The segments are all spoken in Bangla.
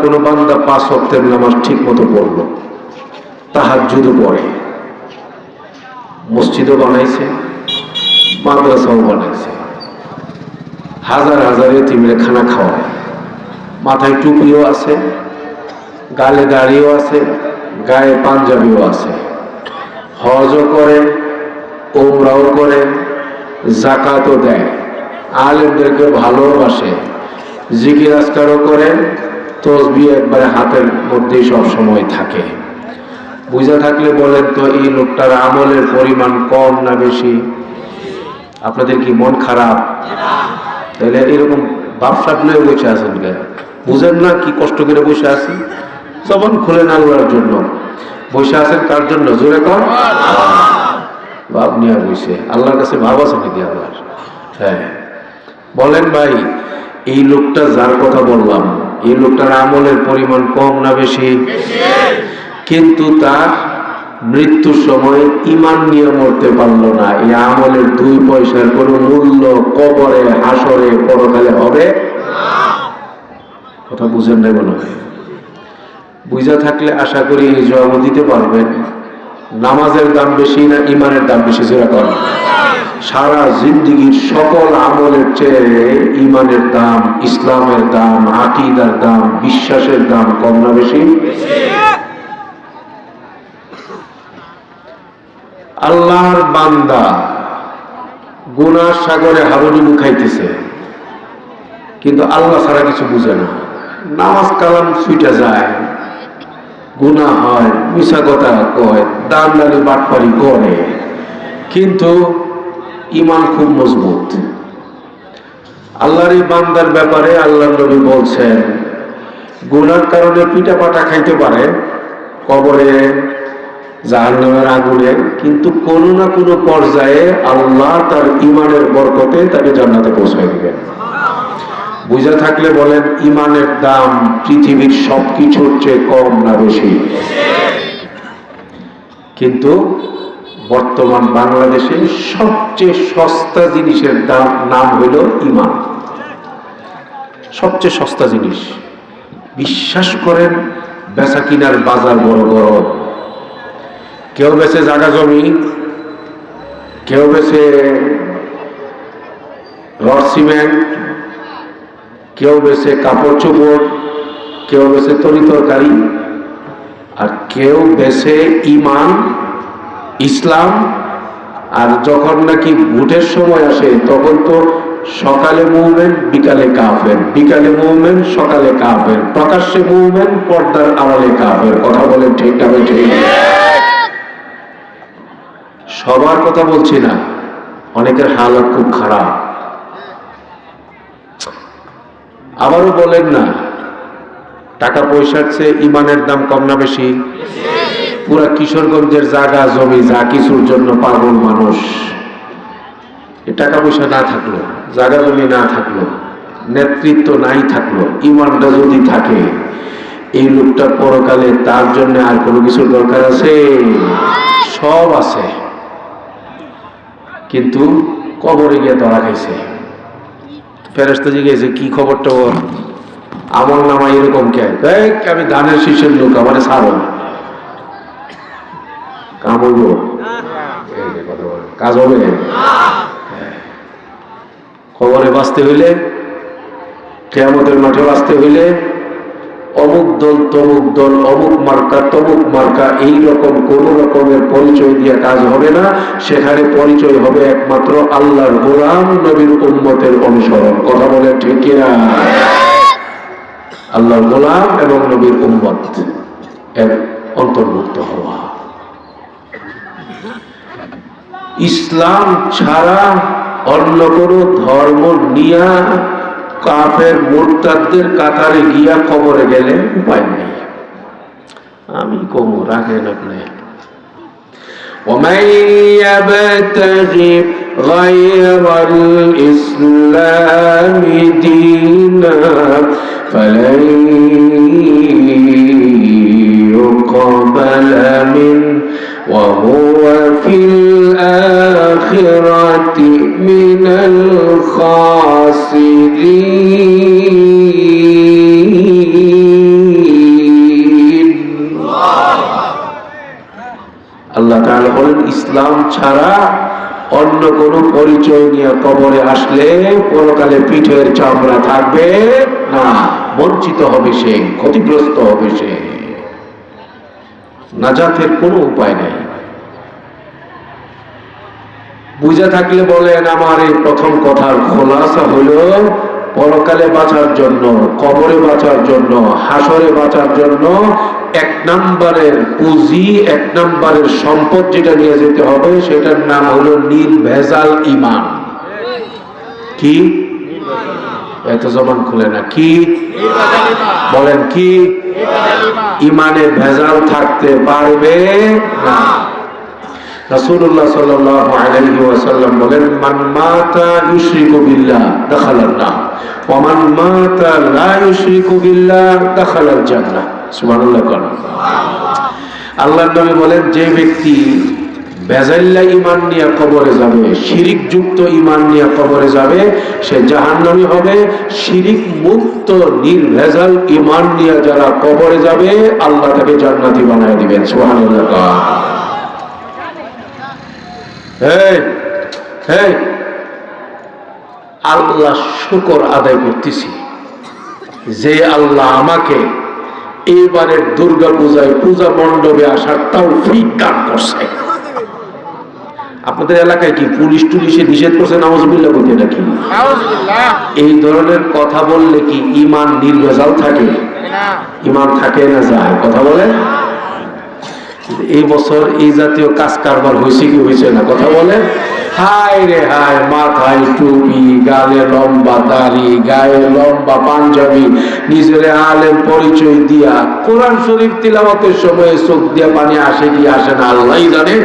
কোন বান্দা 5 ওয়াক্তের নামাজ ঠিক মতো পড়লো, তাহাজ্জুদও পড়ে, মসজিদও বানাইছে, মাদ্রাসাও বানাইছে, হাজার হাজার এতিমরে খানা খাওয়ায়, মাথায় টুপিও আছে, গালে দাড়িও আছে, গায়ে পাঞ্জাবিও আছে, হজও করে, ওমরাও করে, যাকাতও দেয়, আলেমদেরকে ভালোবাসে, জিকির আজকারও করে, তসবিহ একবারে হাতের মধ্যেই সব সময় থাকে। বুঝা থাকলে বলেন তো এই লোকটার আমলের পরিমাণ কম না বেশি? আপনাদের কি মন খারাপ? তাহলে এরকম বাপসাপ নিয়ে বসে আছেন কে? বুঝেন না কি কষ্ট করে বসে আছি? জবান খুলেন আল্লাহর জন্য। বসে আছেন কার জন্য? জোরে কর। ভাব নিয়ে বসে আল্লাহর কাছে ভাব আছে নাকি আল্লাহর? হ্যাঁ, বলেন ভাই, এই লোকটা যার কথা বললাম, এই লোকটার আমলের পরিমাণ কম না বেশি? কিন্তু তার মৃত্যুর সময় ঈমান নিয়ে মরতে পারলো না। এই আমলের 2 পয়সার কোনো মূল্য কবরে, হাসরে, পরকালে হবে কথা বুঝেন নাই মনে হয়। বুঝা থাকলে আশা করি এই জবাব দিতে পারবেন, নামাজের দাম বেশি না ঈমানের দাম বেশি? যেরকম সারা জিন্দেগীর সকল আমলের চেয়ে ঈমানের দাম, ইসলামের দাম, আকীদার দাম, বিশ্বাসের দাম কম না বেশি? আল্লাহর বান্দা গুনার সাগরে হাবুডুবু খাইতেছে, কিন্তু আল্লাহ ছাড়া কিছু বুঝে না। নামাজ কালাম ছুটে যায়, গুনাহ হয়, মিছা কথা কয়, দান্দালি বাটপারি করে, কিন্তু ঈমান খুব মজবুত। আল্লাহর এই বান্দার ব্যাপারে আল্লাহর নবী বলছেন, গুনার কারণে পিঠা পাটা খাইতে পারে, কবরে, জাহান্নামের আগুনে, কিন্তু কোনো না কোনো পর্যায়ে আল্লাহ তার ঈমানের বরকতে তাকে জান্নাতে পৌঁছায় দিবেন। বুঝা থাকলে বলেন, ঈমানের দাম পৃথিবীর সবকিছুর চেয়ে কম না বেশি? কিন্তু বর্তমান বাংলাদেশে সবচেয়ে সস্তা জিনিসের নাম হইল ঈমান। সবচেয়ে সস্তা জিনিস, বিশ্বাস করেন, বেচা কিনার বাজার বড় বড়। কেউ বেচে জায়গা জমি, কেউ বেচে রড সিমেন্ট, কেউ বেচে কাপড় চোপড়, কেউ বেচে তরি তরকারি, আর কেউ বেচে ঈমান, ইসলাম। আর যখন নাকি ভোটের সময় আসে তখন তো সকালে মুভমেন্ট, বিকালে কাফের, বিকালে মুভমেন্ট, সকালে কাফের, প্রকাশ্যে মুভমেন্ট, পর্দার আড়ালে কাফের। কথা বলেন ঠিক না? ঠিক। সবার কথা বলছি না, অনেকের হালত খুব খারাপ। আবারও বলেন না, টাকা পয়সার চেয়ে ঈমানের দাম কম না বেশি? পুরা কিশোরগঞ্জের জায়গা জমি যা কিছুর জন্য পাগল মানুষ। এ টাকা পয়সা না থাকলো, জায়গা জমি না থাকলো, নেতৃত্ব নাই থাকলো, ঈমানটা যদি থাকে, এই লোকটা পরকালে তার জন্য আর কোনো কিছুর দরকার আছে? সব আছে, কিন্তু কবরে গিয়ে ধরা খাইছে। ফেরেশতা জিজ্ঞেস, কি খবরটা ওর? আমল নামা এরকম কে? আমি ধানের শীষের লোক, আমার ছাড়ো না। কাম হইব? কাজ হবে? খবরে বাঁচতে হইলে, কিয়ামতের মাঠে বাঁচতে হইলে, অমুক দল, তমুক দল, অমুক মার্কা, তমুক মার্কা, এইরকম কোন রকমের পরিচয় দিয়ে কাজ হবে না। সেখানে পরিচয় হবে একমাত্র আল্লাহর গোলাম, নবীর উম্মতের অনুসরণ। কথা বলে ঠিক কিনা? আল্লাহর গোলাম এবং নবীর উম্মত এর অন্তর্ভুক্ত হওয়া। ইসলাম ছাড়া অন্য কোন ধর্ম নিয়া কাফের মুরতাদদের কাতারে গিয়া কবরে গেলে উপায় নেই। আমি কম রাখেন আপনি। ومن يبتغي غير الإسلام دينا فلن يقبل منه وهو في الآخرة من الخاسرين। আল্লাহ বলেন ইসলাম ছাড়া অন্য কোন পরিচয় নিয়ে কবরে আসলে পরকালে পিঠের চামড়া থাকবে না, বঞ্চিত হবে সে, ক্ষতিগ্রস্ত হবে সে, নাজাতের কোনো উপায় নেই। বুঝে থাকলে বলেন আমার এই প্রথম কথার খোলাসা হলো পরকালে বাঁচার জন্য, কবরে বাঁচার জন্য, হাসরে বাঁচার জন্য এক নম্বরের পুঁজি, এক নম্বরের সম্পদ যেটা নিয়ে যেতে হবে সেটার নাম হলো নির্ভেজাল ঈমান। কি? এত জবান খুলে না, কি বলেন? কি? ঈমানে ভেজাল থাকতে পারবে না। রাসূলুল্লাহ সাল্লাল্লাহু আলাইহি ওয়াসাল্লাম বলেন মান মাতা ইউশরিকু বিল্লাহ দাখালান নার ওয়া মান মাতা লা ইউশরিকু বিল্লাহ দাখালাল জান্নাহ। সুবহানাল্লাহ। আল্লাহর নবী বলেন যে ব্যক্তি বেজাল্লা ঈমান নিয়ে কবরে যাবে, শিরিক যুক্ত ঈমান নিয়ে কবরে যাবে, সে জাহান্নামী হবে। শিরিক মুক্ত নির্ভেজাল ঈমান নিয়ে যারা কবরে যাবে আল্লাহ তাকে জান্নাতি বানায় দিবেন। সুবহানাল্লাহ। আল্লাহ শুকর আদায় করতেছি যে আল্লাহ আমাকে এইবারের দুর্গা পূজায় পূজা মণ্ডপে আসার তৌফিক দান করছে। আপনাদের এলাকায় কি পুলিশ টুলিশে নিষেধ করছে নাউজুবিল্লাহ বলতে নাকি? এই ধরনের কথা বললে কি ঈমান নির্ভেজাল থাকে? ঈমান থাকে না যায়? কথা বলেন। এই বছর এই জাতীয় কাজ কারবার হয়েছে কি হয়েছে না? কথা বলেন। হায় রে হায়, মাথায় টুপি, গালে লম্বা দাড়ি, গায়ে লম্বা পাঞ্জাবি, নিজের আলেম পরিচয় দিয়া কোরআন শরীফ তিলাওয়াতের সময় চোখ দিয়া পানি আসে কি আসে না আল্লাহই জানে।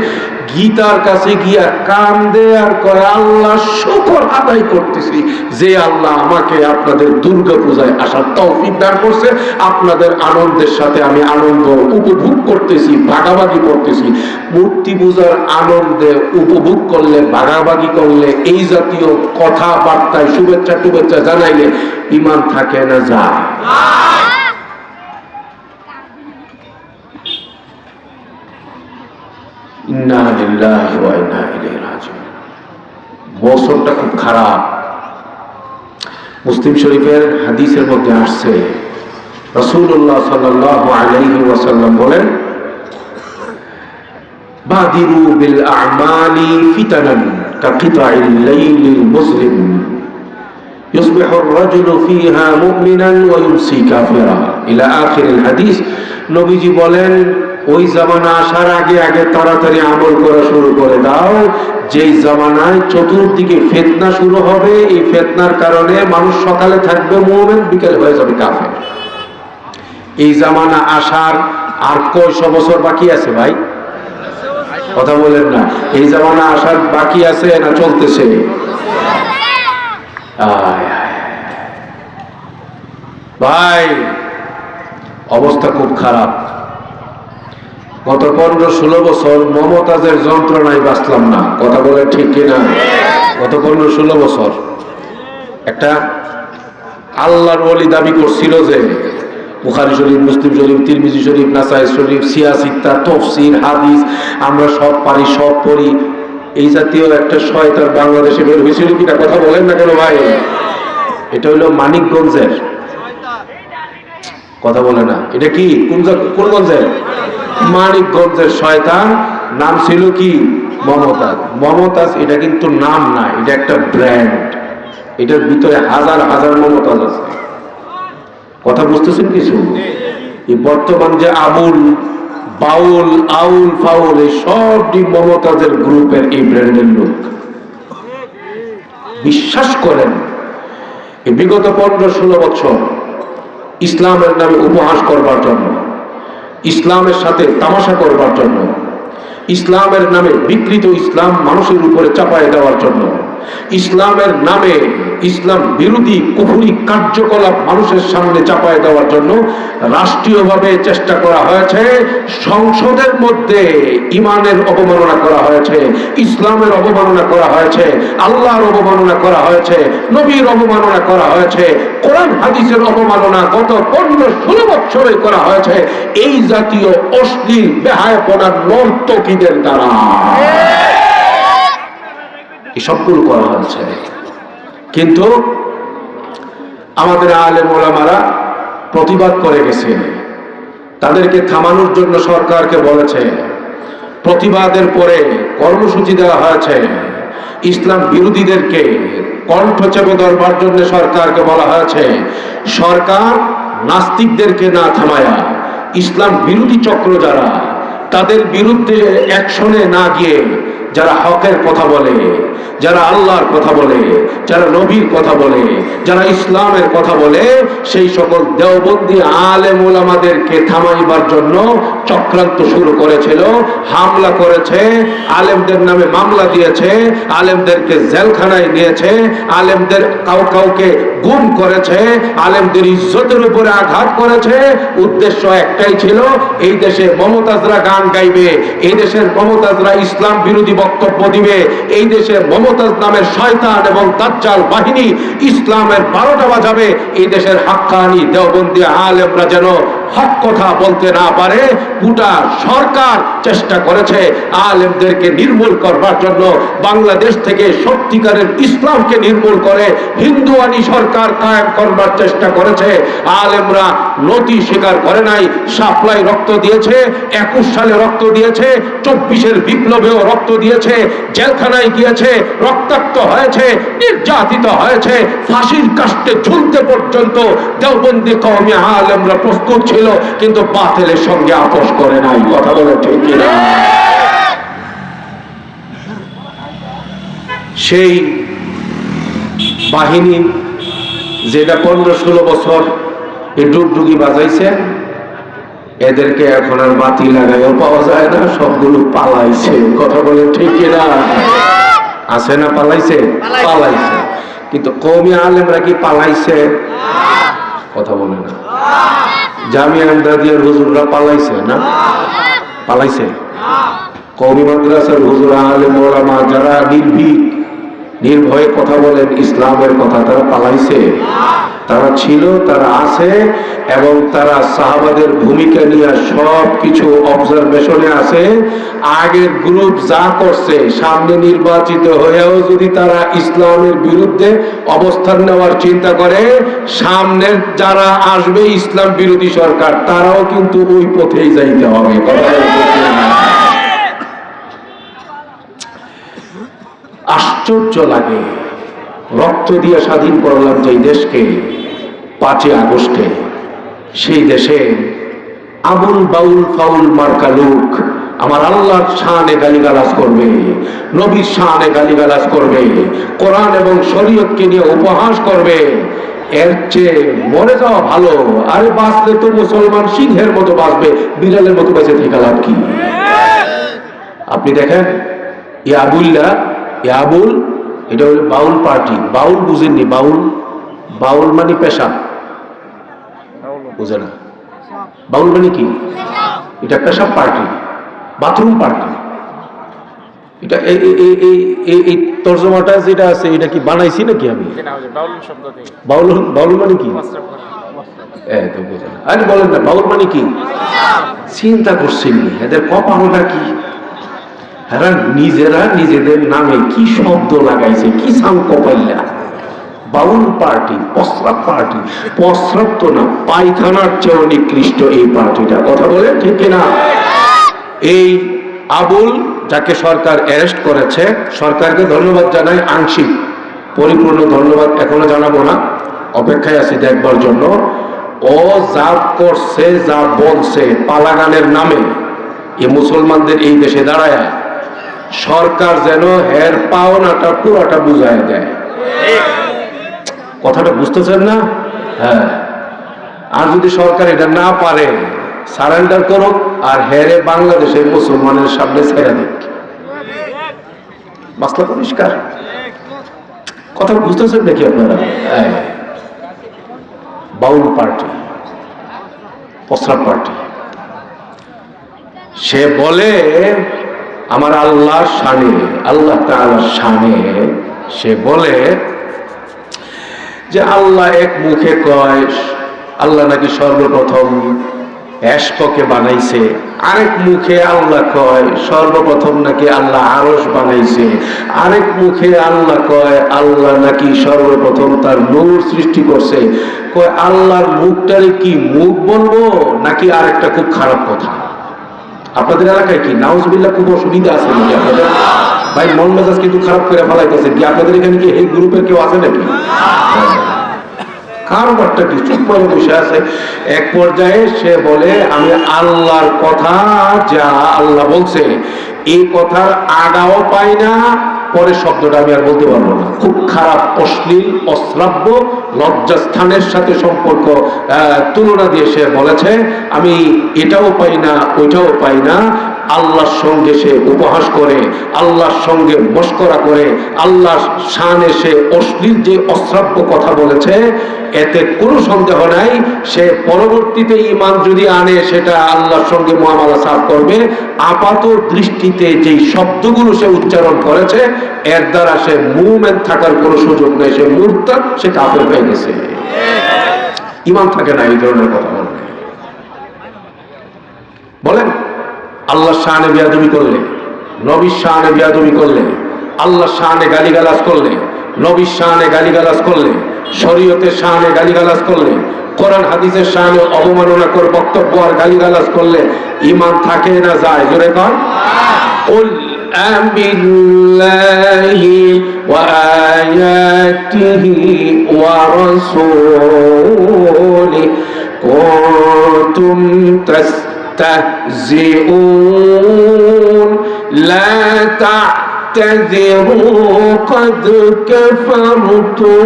গীতার কাছে গিয়া কান্দে আর কয় আল্লাহ শুকর আদায় করতেছি যে আল্লাহ আমাকে আপনাদের দুর্গা পূজায় আসার তৌফিক দান করছে। আপনাদের আনন্দের সাথে আমি আনন্দ উপভোগ করতেছি, ভাগাভাগি করতেছি। মূর্তি পূজার আনন্দে উপভোগ করলে, ভাগাভাগি করলে, এই জাতীয় কথাবার্তায় শুভেচ্ছা টুভেচ্ছা জানাইলে ঈমান থাকে না যায়? মৌসুমটা খুব খারাপ। মুসলিম শরীফের হাদিসের মধ্যে আসছে রাসূলুল্লাহ সাল্লাল্লাহু আলাইহি ওয়াসাল্লাম বলেন বাদিরু বিল আ'মালি ফিতানান কাকিতাইল লাইলিল মুসলিম ইসবিহু আর-রাজুলু ফিহা মুমিনান ওয়া ইউমসি কাফিরা ইলা আখিরিল হাদিস। নবীজি বলেন ওই জামানা আসার আগে আগে তাড়াতাড়ি আমল করা শুরু করে দাও, যেই জামানায় চতুর্দিকে ফিতনা শুরু হবে। এই ফিতনার কারণে মানুষ সকালে থাকবে মুমিন, বিকেলে হয়ে যাবে কাফের। এই জামানা আসার আর কয়শো বছর বাকি আছে ভাই? কথা বলেন না। এই জামানা আসার বাকি আছে না চলতেছে? ভাই অবস্থা খুব খারাপ। গত 15-16 বছর মমতাজের যন্ত্রণায় বাঁচলাম না। কথা বলে ঠিক কিনা? গত 15-16 বছর একটা আল্লাহর ওলি দাবি করছিল যে বুখারী শরীফ, মুসলিম শরীফ, তিরমিজি শরীফ, নাসাই শরীফ, সিয়াসিত্তা, তফসির, হাদিস আমরা সব পারি, সব পড়ি। এই জাতীয় একটা শয়তান বাংলাদেশে বের হয়েছিল কিনা? কথা বলেন না কেন ভাই? এটা হইল মানিকগঞ্জের। কথা বলে না। এটা কি কোন গঞ্জের? মানিকগঞ্জের শয়তান। নাম ছিল কি? মমতাজ। মমতাজ এটা কিন্তু নাম না, এটা একটা ব্র্যান্ড। এটার ভিতরে হাজার হাজার মমতাজ আছে। কথা বুঝতেছেন কিছু? এই বর্তমান যে আবুল, বাউল, আউল, ফাউল, এই সবটি মমতাজের গ্রুপের এই ব্র্যান্ডের লোক। বিশ্বাস করেন এই বিগত 15-16 বছর ইসলামের নামে উপহাস করবার জন্য, ইসলামের সাথে তামাশা করবার জন্য, ইসলামের নামে বিকৃত ইসলাম মানুষের উপরে চাপায় দেওয়ার জন্য, ইসলামের নামে ইসলাম বিরোধী কুফরি কার্যকলাপ মানুষের সামনে চাপায় দেওয়ার জন্য রাষ্ট্রীয়ভাবে চেষ্টা করা হয়েছে। সংসদের মধ্যে ইমানের অবমাননা করা হয়েছে, ইসলামের অবমাননা করা হয়েছে, আল্লাহর অবমাননা করা হয়েছে, নবীর অবমাননা করা হয়েছে, কোরআন হাদিসের অবমাননা গত 15-16 বছরে করা হয়েছে এই জাতীয় অশ্লীল বেহায়াপনার নর্তকীদের দ্বারা। এসবগুলো করা হয়েছে, কিন্তু আমাদের আলেম ওলামারা প্রতিবাদ করে গেছে। তাদেরকে থামানোর জন্য সরকারকে বলেছে, প্রতিবাদের পরে কর্মসূচি দেওয়া হয়েছে। ইসলাম বিরোধীদেরকে কণ্ঠ চেপে ধরবার জন্য সরকারকে বলা হয়েছে, সরকার নাস্তিকদেরকে না থামায়া ইসলাম বিরোধী চক্র যারা, তাদের বিরুদ্ধে অ্যাকশনে না গিয়ে যারা হকের কথা বলে, যারা আল্লাহর কথা বলে, যারা নবীর কথা বলে, যারা ইসলামের কথা বলে, সেই সকল দেওবন্দি আলেম ওলামাদেরকে থামাইবার জন্য চক্রান্ত শুরু করেছিল, হামলা করেছে, আলেমদের নামে মামলা দিয়েছে, আলেমদেরকে জেলখানায় নিয়েছে, আলেমদের কাউকে গুম করেছে, আলেমদের ইজ্জতের উপরে আঘাত করেছে। উদ্দেশ্য একটাই ছিল, এই দেশে মমতাজরা গান গাইবে, এই দেশের মমতাজরা ইসলাম বিরোধী বক্তব্য দিবে, এই দেশে মমতাজ নামের শয়তান এবং দাজ্জাল বাহিনী ইসলামের 12টা বাজাবে, এই দেশের হাক্কানি দেওবন্দি আলেমরা যেন হক কথা বলতে না পারে। গোটা সরকার চেষ্টা করেছে আলেমদেরকে নির্মূল করবার জন্য। বাংলাদেশ থেকে সত্যিকারের ইসলামকে নির্মূল করে হিন্দুয়ানি সরকার কায়েম করবার চেষ্টা করেছে। আলেমরা নতি স্বীকার করে নাই, সাপ্লাই রক্ত দিয়েছে, 21 সালে রক্ত দিয়েছে, 24-এর বিপ্লবেও রক্ত দিয়েছে, জেলখানায় গিয়েছে, রক্তাক্ত হয়েছে, নির্যাতিত হয়েছে, ফাঁসির কাস্টে ঝুলতে পর্যন্ত দেওবন্দি কওমি আলেমরা প্রস্তুত ছিল, কিন্তু বাতিলের সঙ্গে আপোষ করে নাই। কথা বলে ঠিক কিনা? সেই বাহিনী যেটা 15-16 বছর এই ডুগডুগি বাজাইছে, এদেরকে এখন আর বাতি লাগাইও পাওয়া যায় না, সবগুলো পালাইছে। কথা বলে ঠিক কিনা? আছে না পালাইছে? পালাইছে। কিন্তু কওমি আলেমরা কি পালাইছে? কথা বলে না। জামিয়া ইমদাদিয়ার হুজুররা পালাইছে না? পালাইছে। কওমি মাদ্রাসার হুজুর আলেম ওলামা যারা নির্ভীক নির্ভয়ে কথা বলেন ইসলামের কথা, তারা পালাইছে? তারা ছিল, তারা আছে, এবং তারা সাহাবাদের ভূমিকা নিয়ে সব কিছু অবজারভেশনে আছে। আগের গ্রুপ যা করছে, সামনে নির্বাচিত হয়েও যদি তারা ইসলামের বিরুদ্ধে অবস্থান নেওয়ার চিন্তা করে, সামনের যারা আসবে ইসলাম বিরোধী সরকার, তারাও কিন্তু ওই পথেই যাইতে হবে। আশ্চর্য লাগে, রক্ত দিয়ে স্বাধীন করলাম যে দেশকে 5 আগস্টে, সেই দেশে আবুল বাউল ফাউল মার্কা লোক আমার আল্লাহর শানে গালিগালাজ করবে, নবীর শানে গালিগালাজ করবে, কোরআন এবং শরীয়তকে নিয়ে উপহাস করবে। এর চেয়ে মরে যাওয়া ভালো। আরে বাঁচলে তো মুসলমান সিংহের মতো বাঁচবে, বিড়ালের মতো বেঁচে থেকে লাভ কি? আপনি দেখেন ইয়াবুল, এটা হলো বাউল পার্টি। বাউল বুঝেননি? বাউল, বাউল মানে পেশা, বুঝে না? বাউল মানে কি? এটা পেশাব পার্টি, বাথরুম পার্টি। এটা এই তর্জমাটা যেটা আছে, এটা কি বানাইছি নাকি আমি? বাউল, বাউল মানে কি? আরে বলেন না, বাউল মানে কি? চিন্তা করছেন এদের কপালটা কি? এরা নিজেরা নিজেদের নামে কি শব্দ লাগাইছে, কি সাম কপাইলা। বাউল পার্টি, প্রস্রাব পার্টি। প্রস্রাব তো না, পায়খানার চেয়েও নিকৃষ্ট এই পার্টিটা। কথা বলে ঠিক কিনা? এই আবুল, যাকে সরকার অ্যারেস্ট করেছে, সরকারকে ধন্যবাদ জানাই, আংশিক, পরিপূর্ণ ধন্যবাদ এখনো জানাবো না, অপেক্ষায় আছি দেখবার জন্য। ও যা করছে, যা বলছে পালাগানের নামে এই মুসলমানদের এই দেশে দাঁড়ায়, সরকার যেন এর পাওনাটা পুরাটা বুঝায় দেয়। কথাটা বুঝতেছেন না? হ্যাঁ। আর যদি সরকার এটা না পারে, সারেন্ডার করুক আর হেরে বাংলাদেশের মুসলমানের সামনে ছেড়ে দিক। মাসলা পরিষ্কার। কথা বুঝতেছেন নাকি আপনারা? বাউল পার্টি, প্রস্রাব পার্টি। সে বলে আমার আল্লাহর শানে, আল্লাহ তাআলার শানে সে বলে যে আল্লাহ এক মুখে কয় আল্লাহ নাকি সর্বপ্রথম এশককে বানাইছে, আরেক মুখে আল্লাহ কয় সর্বপ্রথম নাকি আল্লাহ আরশ বানাইছে, আরেক মুখে আল্লাহ কয় আল্লাহ নাকি সর্বপ্রথম তার নূর সৃষ্টি করছে। কয় আল্লাহর মুখটারে কি মুখ বলবো নাকি আরেকটা খুব খারাপ কথা? আপনাদের এলাকায় কি নাউজুবিল্লাহ খুব অসুবিধা আছে নাকি আপনাদের? ভাই মন মেজাজ কিন্তু খারাপ করে ফেলাইতেছে কি? আপনাদের এখানে কি এই গ্রুপের কেউ আছে নাকি? কারবারটা কি চুপ করে বসে আছে। এক পর্যায়ে সে বলে আমি আল্লাহর কথা যা আল্লাহ বলছে এই কথার আগাও পাই না, পরে শব্দটা আমি আর বলতে পারবো না। খুব খারাপ, অশ্লীল, অশ্রাব্য, লজ্জাস্থানের সাথে সম্পর্ক তুলনা দিয়ে সে বলেছে আমি এটাও পাই না ওইটাও পাই না। আল্লাহর সঙ্গে সে উপহাস করে, আল্লাহর সঙ্গে মস্করা করে, আল্লাহর শানে সে অশ্লীল যে অশ্রাব্য কথা বলেছে, এতে কোনো সন্দেহ নাই সে পরবর্তীতে ঈমান যদি আনে সেটা আল্লাহর সঙ্গে মুআমালা সাফ করবে। আপাত দৃষ্টিতে যেই শব্দগুলো সে উচ্চারণ করেছে এর দ্বারা সে মুমিন থাকার কোনো সুযোগ নেই, সে মুরতাদ, সে কাফের হয়ে গেছে। ঈমান থাকে না এই ধরনের কথা বললে। বলেন আল্লাহর শানে বেয়াদবি করলে, নবীর শানে বেয়াদবি করলে, আল্লাহর শানে গালিগালাজ করলে, নবীর শানে গালিগালাজ করলে, শরীয়তের শানে গালিগালাজ করলে, কোরআন হাদিসের শানে অবমাননাকর বক্তব্য আর গালিগালাজ করলে ঈমান থাকে না যায়? জোরে কর। কুল আবিল্লাহি ওয়া আয়াতিহি ওয়া রাসূলিহি কুনতুম تستهزئون لا تعتذروا قد كفرتم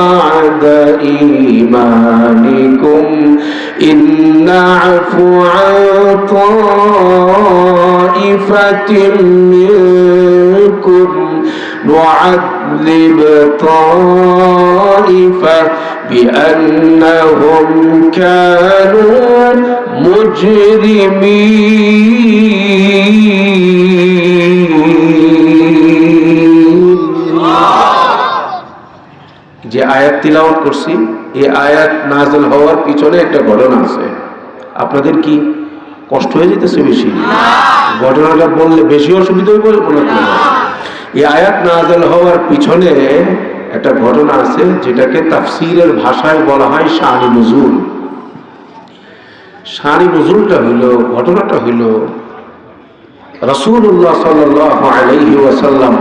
بعد إيمانكم إن نعفو عن طائفة منكم نعذب طائفة بأنهم كانوا مجرمين। যে আয়াত তিলাওয়াত করছি এই আয়াত নাযিল হওয়ার পিছনে একটা ঘটনা আছে। আপনাদের কি কষ্ট হয়ে যেতেছে বেশি? ঘটনাটা বললে বেশি অসুবিধা হয়ে পড়ে মনে হয়। এই আয়াত নাযিল হওয়ার পিছনে একটা ঘটনা আছে যেটাকে তাফসীরের ভাষায় বলা হয় শানি নুজুল। শানি নুজুলটা হইল, ঘটনাটা হইল রাসূলুল্লাহ সাল্লাল্লাহু আলাইহি ওয়াসাল্লাম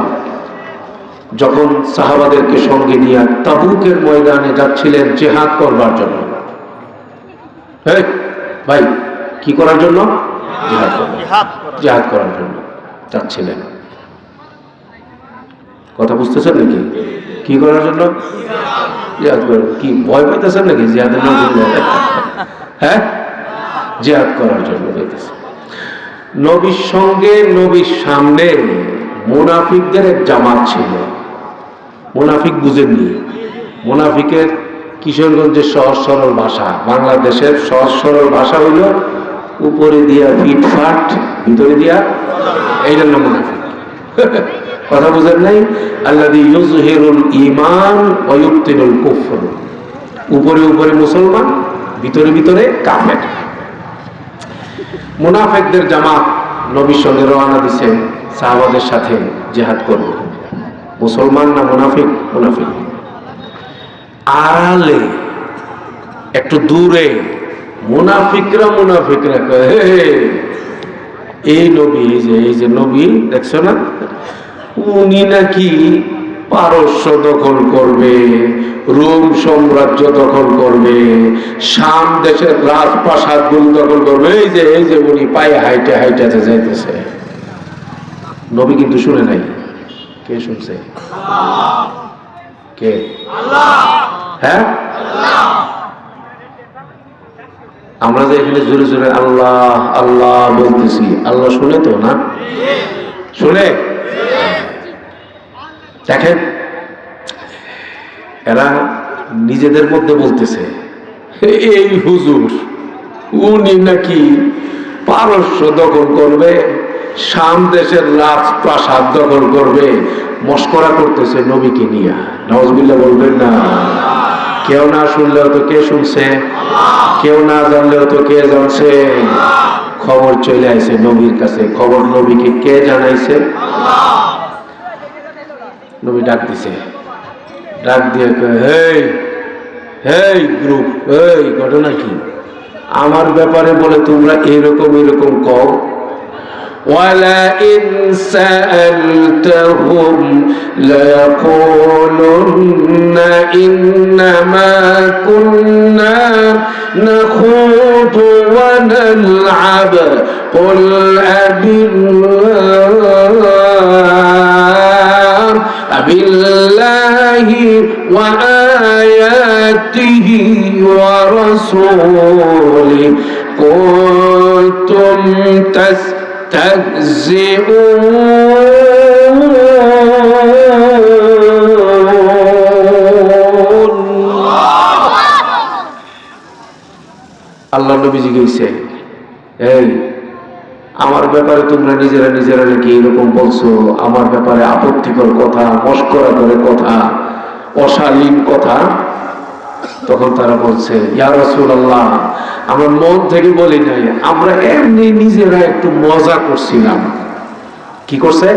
যখন সাহাবাদেরকে সঙ্গে নিয়ে তাবুকের ময়দানে যাচ্ছিলেন জিহাদ করবার জন্য। ভাই কি করার জন্য? জিহাদ করার জন্য যাচ্ছিলেন। কথা বুঝতেছেন নাকি? কি করার জন্য? জিহাদ করার। কি ভয় পাইতেছেন নাকি জিহাদের জন্য? হ্যাঁ, জিহাদ করার জন্য যাইতেছে। নবীর সঙ্গে, নবীর সামনে মুনাফিকদের এক জামাত ছিল। মুনাফিক বুঝেননি? মুনাফিকের কিশোরগঞ্জের সহজ সরল ভাষা, বাংলাদেশের সহজ সরল ভাষা হইল উপরে দিয়া ফিটফাট, ভিতরে দিয়া, এই জন্য মুনাফিক। কথা বুঝেন নাই? আল্লাযী ইউযহিরুল ঈমান ওয়া ইউবতিনুল কুফর। উপরে উপরে মুসলমান, ভিতরে ভিতরে কাফের। মুনাফিকদের জামাত নবীর সঙ্গে রওনা দিছে সাহাবাদের সাথে জিহাদ করবে। মুসলমান না মুনাফিক? মুনাফিক। আড়ালে একটু দূরে মুনাফিকরা কয় এই নবী, এই যে নবী দেখছো না, উনি নাকি পারস্য দখল করবে, রোম সাম্রাজ্য দখল করবে, শাম দেশের রাজপ্রাসাদ গুলো দখল করবে। এই যে উনি পায়ে হাইটে হাইটে যাইতেছে। নবী কিন্তু শুনে নাই। কে শুনছে? কে? হ্যাঁ, আমরা যে এখানে জোরে জোরে আল্লাহ আল্লাহ বলতেছি, আল্লাহ শুনে তো না? শুনে? দেখেন এরা নিজেদের মধ্যে বলতেছে এই হুজুর উনি নাকি পারস্য দখল করবে, শাম দেশের রাজপ্রাসাদ দখল করবে, মস্করা করতেছে নবীকে নিয়ে। নাউজুবিল্লাহ বলবেন না? কেউ না শুনলেও তো কে শুনছে, কেউ না জানলেও তো কে জানছে। খবর চলে আইছে নবীর কাছে। খবর নবীকে কে জানাইছে? নবী ডাক দিছে, ডাক দিয়ে হেই হেই গ্রুপ, এই ঘটনা কি? আমার ব্যাপারে বলে তোমরা এরকম এরকম কও। وَلَئِنْ سَأَلْتَهُمْ لَيَقُولُنَّ إِنَّمَا كُنَّا نَخُوضُ وَنَلْعَبُ قُلْ أَبِاللَّهِ وَآيَاتِهِ وَرَسُولِهِ كُنتُمْ تستهزئون। আল্লাহ নবীজি গেছে, এই আমার ব্যাপারে তোমরা নিজেরা নিজেরা নাকি এরকম বলছো, আমার ব্যাপারে আপত্তিকর কথা, মস্করা করে কথা, অশালীন কথা। তখন তারা বলছে, ইয়া রাসূলুল্লাহ, আমরা মন থেকে বলি নাই, আমরা এমনি নিজেরা একটু মজা করছিলাম। কি করছে?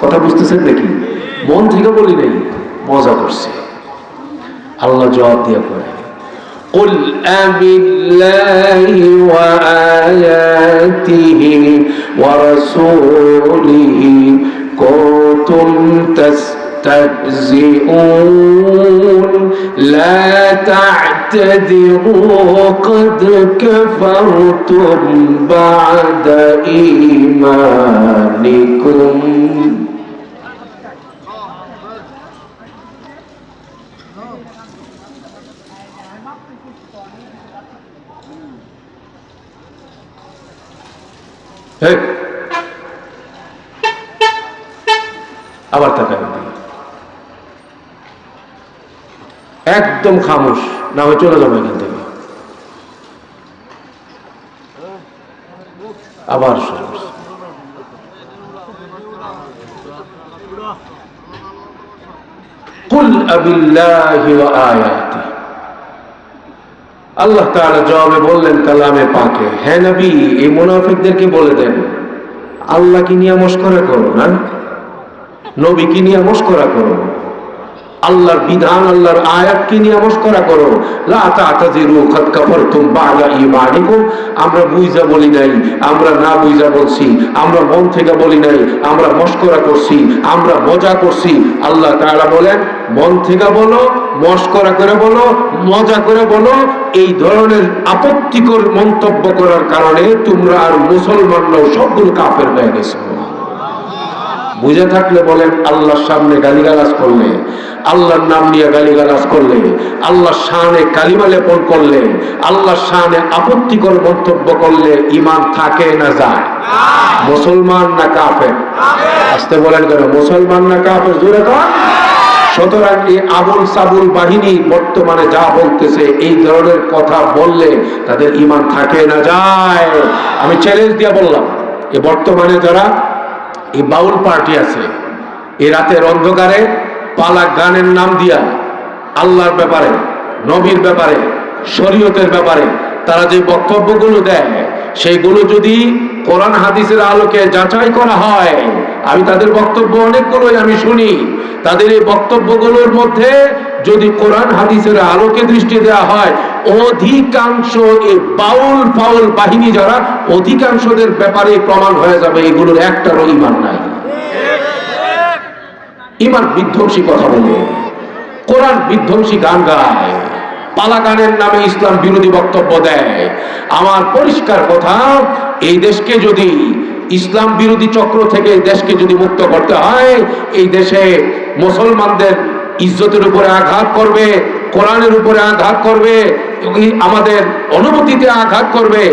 কথা বুঝতেছেন নাকি? মন থেকে বলি নাই, মজা করছে। আল্লাহ জবাব দিয়ে করে, قل أبالله وآياته ورسوله كنتم تستهزئون لا تعتذروا قد كفرتم بعد إيمانكم। আবার তাকায় একদম খামোশ, না হয় চলে যাবো এখান থেকে। আবার কুল আবিল্লাহি ওয়া আয়াতিহি। আল্লাহ তাআলা জবাবে বললেন কালামে পাকে, হে নবী, এই মুনাফিকদেরকে বলে দেন আল্লাহ কি নিয়ে মস্করা করো না, নবী কি নিয়ে মস্করা করো, আল্লাহর বিধান আল্লাহর আয়াত কি নিয়ে মস্করা করো। লা তা'তাযিরু কাদ কাফারতুম বা'দা ঈমানিকুম। আমরা বুঝা বলি নাই, আমরা না বুঝা বলছি, আমরা মন থেকে বলি নাই, আমরা মস্করা করছি, আমরা মজা করছি। আল্লাহ তাআলা বলেন, মন থেকে বলো, মস্করা করে বলো, মজা করে বলো, এই ধরনের আপত্তিকর মন্তব্য করার কারণে তোমরা আর মুসলমানরাও সবগুলো কাফের হয়ে গেছো। বুঝে থাকলে বলেন, আল্লাহর সামনে গালিগালাজ করলে, আল্লাহর নাম নিয়ে গালিগালাজ করলে, আল্লাহর শানে কালিমা লেপন করলে, আল্লাহর শানে আপত্তিকর মন্তব্য করলে ঈমান থাকে না যায়? মুসলমান না কাফের? আসতে বলেন কেন? মুসলমান না কাফের? জোরে কর। সুতরাং এই আবুল সাবুল বাহিনী বর্তমানে যা বলতেছে, এই ধরনের কথা বললে তাদের ঈমান থাকে না যায়? আমি চ্যালেঞ্জ দিয়ে বললাম, এ বর্তমানে যারা এই বাউল পার্টি আছে, এই রাতের অন্ধকারে পালা গানের নাম দিয়া আল্লাহর ব্যাপারে, নবীর ব্যাপারে, শরীয়তের ব্যাপারে তারা যে বক্তব্যগুলো দেয়, সেইগুলো যদি কোরআন হাদিসের আলোকে যাচাই করা হয়, আমি তাদের বক্তব্য অনেকগুলোই আমি শুনি, তাদের এই বক্তব্যগুলোর মধ্যে যদি কোরআন হাদিসের আলোকে দৃষ্টি দেওয়া হয়, অধিকাংশ এই বাউল ফাউল বাহিনী যারা, অধিকাংশদের ব্যাপারে প্রমাণ হয়ে যাবে এগুলোর একটারও ঈমান নাই। ঈমান বিধ্বংসী কথা বলে, কোরআন বিধ্বংসী গান গায়, পালা গানের নামে ইসলাম বিরোধী বক্তব্য দেয়। আমার পরিষ্কার কথা, এই দেশকে যদি ইসলাম বিরোধী চক্র থেকে দেশকে যদি মুক্ত করতে হয়, এই দেশে মুসলমানদের ইজ্জতের উপরে আঘাত করবে, কোরআনের উপরে আঘাত করবে, আমাদের অনুভূতিতে আঘাত করবে,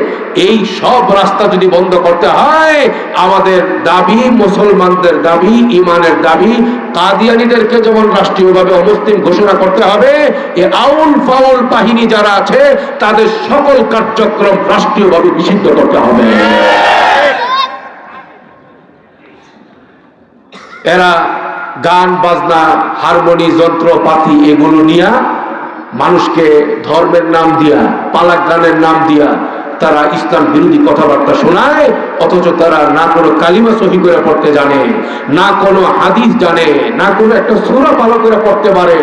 এই সব রাস্তা যদি বন্ধ করতে হয়, আমাদের দাবি, মুসলমানদের দাবি, ইমানের দাবি, কাদিয়ানীদেরকে যেমন রাষ্ট্রীয়ভাবে অমুসলিম ঘোষণা করতে হবে, এই আউল ফাউল বাহিনী যারা আছে তাদের সকল কার্যক্রম রাষ্ট্রীয়ভাবে নিষিদ্ধ করতে হবে। এরা গান বাজনা, হারমোনি, যন্ত্রপাতি এগুলো নিয়ে মানুষকে ধর্মের নাম দিয়া, পালাক গানের নাম দিয়া তারা ইসলাম বিরোধী কথাবার্তা শোনায়, অথচ তারা না কোনো কালিমা সহি করে পড়তে জানে, না কোনো হাদিস জানে, না কোনো একটা সূরা ভালো করে পড়তে পারে,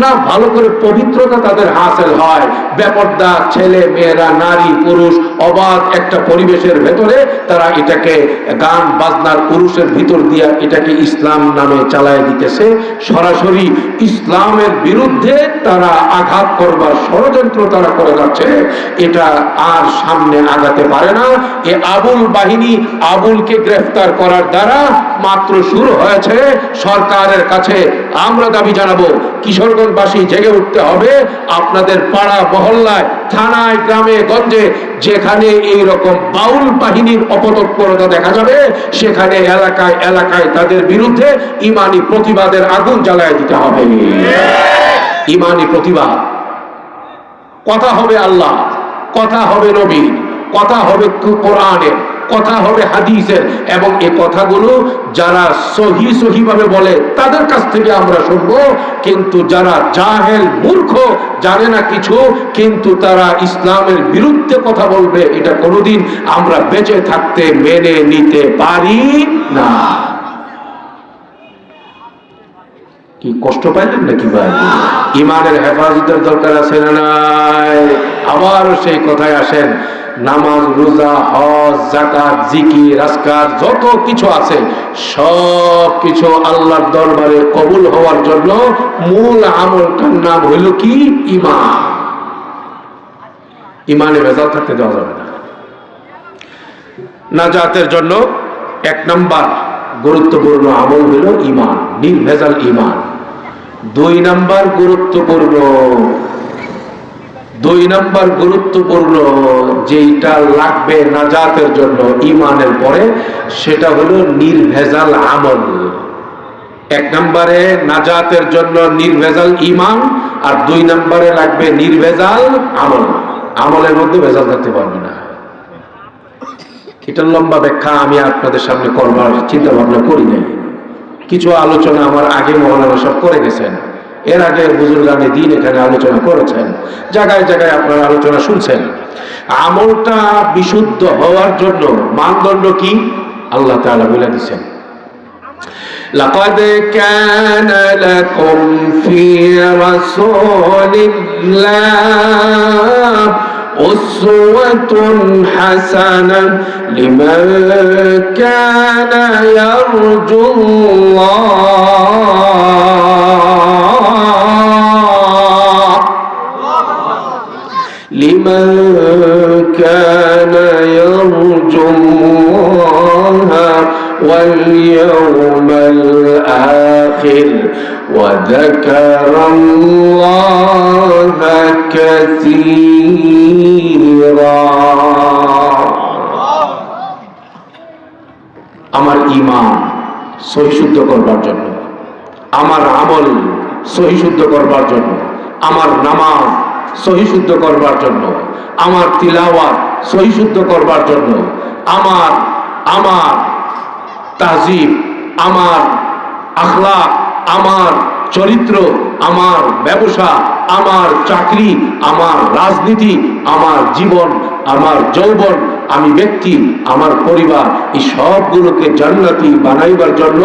না ভালো করে পবিত্রতা তাদের হাসিল হয়। বেপর্দা ছেলে মেয়েরা, নারী পুরুষ অবাধ একটা পরিবেশের ভেতরে তারা এটাকে গান বাজনার পুরুষের ভিতর দিয়া এটাকে ইসলাম নামে চালায় দিতেছে। সরাসরি ইসলামের বিরুদ্ধে তারা আঘাত করবার ষড়যন্ত্র তারা করে যাচ্ছে। এটা আর সামনে আগাতে পারে না। এ আবুল বাহিনী, আবুলকে গ্রেফতার করার দ্বারা মাত্র শুরু হয়েছে। সরকারের কাছে আমরা দাবি জানাবো, কিশোরগঞ্জবাসী জেগে উঠতে হবে। আপনাদের পাড়া মহল্লায়, থানায়, গ্রামে গঞ্জে যেখানে এই রকম বাউল বাহিনীর অপতৎপরতা দেখা যাবে, সেখানে এলাকায় এলাকায় তাদের বিরুদ্ধে ইমানি প্রতিবাদের আগুন জ্বালায় দিতে হবে। ইমানি প্রতিবাদ, কথা হবে আল্লাহ, কথা হবে নবীর, কথা হবে কোরআনের, কথা হবে হাদিসের, এবং এই কথাগুলো যারা সহিভাবে বলে তাদের কাছ থেকে আমরা শুনবো। কিন্তু যারা জাহেল, মূর্খ, জানে না কিছু, কিন্তু তারা ইসলামের বিরুদ্ধে কথা বলবে, এটা কোনোদিন আমরা বেঁচে থাকতে মেনে নিতে পারি না। কি কষ্ট পাইলেন নাকি ভাই? ইমানের হেফাজতের দরকার আছে না নাই? আবার সেই কথায় আসেন, নামাজ, রোজা, হজ, যাকাত, জিকির, আজকার যত কিছু আছে সব কিছু আল্লাহর দরবারে কবুল হওয়ার জন্য মূল আমলটার নাম হইল কি? ঈমান। ঈমানে ভেজাল থাকতে দেওয়া যাবে না। নাজাতের জন্য এক নাম্বার গুরুত্বপূর্ণ আমল হইল ঈমান, নির্ভেজাল ঈমান। দুই নাম্বার গুরুত্বপূর্ণ যেটা লাগবে নাজাতের জন্য ঈমানের পরে, সেটা হলো নির্ভেজাল আমল। এক নম্বরে নাজাতের জন্য নির্ভেজাল ঈমান, আর দুই নম্বরে লাগবে নির্ভেজাল আমল। আমলের মধ্যে ভেজাল থাকতে পারবে না। এটার লম্বা ব্যাখ্যা আমি আপনাদের সামনে করবার চিন্তা ভাবনা করি নাই। কিছু আলোচনা আমার আগে মৌলানা সব করে গেছেন, এর আগে বুজুর্গানে দিন এখানে আলোচনা করেছেন, জায়গায় জায়গায় আপনারা আলোচনা শুনছেন। আমলটা বিশুদ্ধ হওয়ার জন্য মানদণ্ড কি আল্লাহ তাআলা বলে দিয়েছেন, লাকাদ কানা লাকুম ফি রাসূলিল্লাহ উসওয়াতুন হাসানাহ লিমান কানা ইয়ারজুল্লাহ লিমান কানা ইয়ারজুল্লাহ واليوم الآخر وذكر الله كثيرا। আমার ঈমান সহিশুদ্ধ করবার জন্য, আমার আমল সহিশুদ্ধ করবার জন্য, আমার নামাজ সহিশুদ্ধ করবার জন্য, আমার তিলাওয়াত সহিশুদ্ধ করবার জন্য, আমার তাহজিব, আমার আখলাক, আমার চরিত্র, আমার ব্যবসা, আমার চাকরি, আমার রাজনীতি, আমার জীবন, আমার যৌবন, আমি ব্যক্তি, আমার পরিবার, এই সবগুলোকে জান্নাতি বানাইবার জন্য